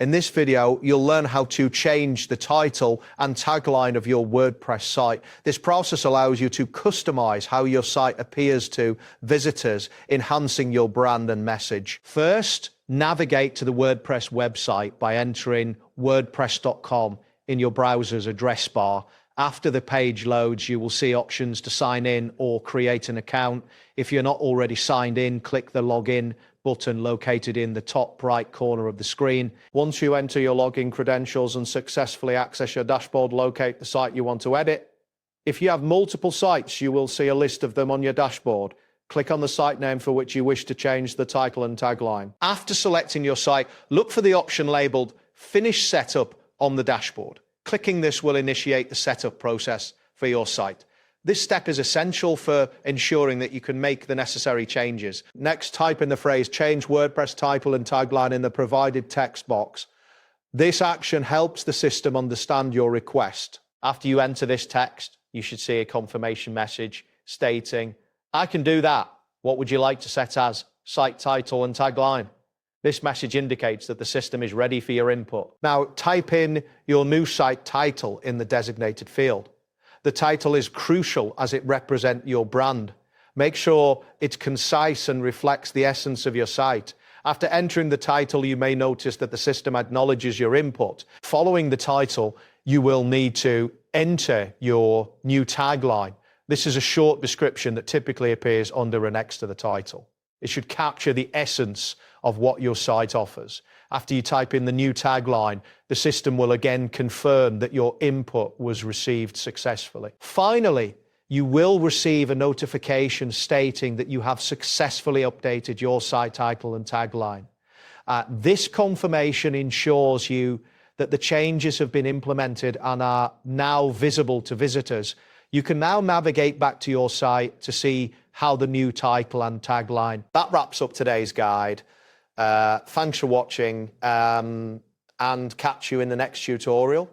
In this video, you'll learn how to change the title and tagline of your WordPress site. This process allows you to customize how your site appears to visitors, enhancing your brand and message. First, navigate to the WordPress website by entering wordpress.com in your browser's address bar. After the page loads, you will see options to sign in or create an account. If you're not already signed in, click the login button located in the top right corner of the screen. Once you enter your login credentials and successfully access your dashboard, locate the site you want to edit. If you have multiple sites, you will see a list of them on your dashboard. Click on the site name for which you wish to change the title and tagline. After selecting your site, look for the option labeled Finish Setup on the dashboard. Clicking this will initiate the setup process for your site. This step is essential for ensuring that you can make the necessary changes. Next, type in the phrase Change WordPress title and tagline in the provided text box. This action helps the system understand your request. After you enter this text, you should see a confirmation message stating, I can do that. What would you like to set as site title and tagline? This message indicates that the system is ready for your input. Now, type in your new site title in the designated field. The title is crucial as it represents your brand. Make sure it's concise and reflects the essence of your site. After entering the title, you may notice that the system acknowledges your input. Following the title, you will need to enter your new tagline. This is a short description that typically appears under or next to the title. It should capture the essence of what your site offers. After you type in the new tagline, the system will again confirm that your input was received successfully. Finally, you will receive a notification stating that you have successfully updated your site title and tagline. This confirmation ensures you that the changes have been implemented and are now visible to visitors. You can now navigate back to your site to see how the new title and tagline. That wraps up today's guide. Thanks for watching and catch you in the next tutorial.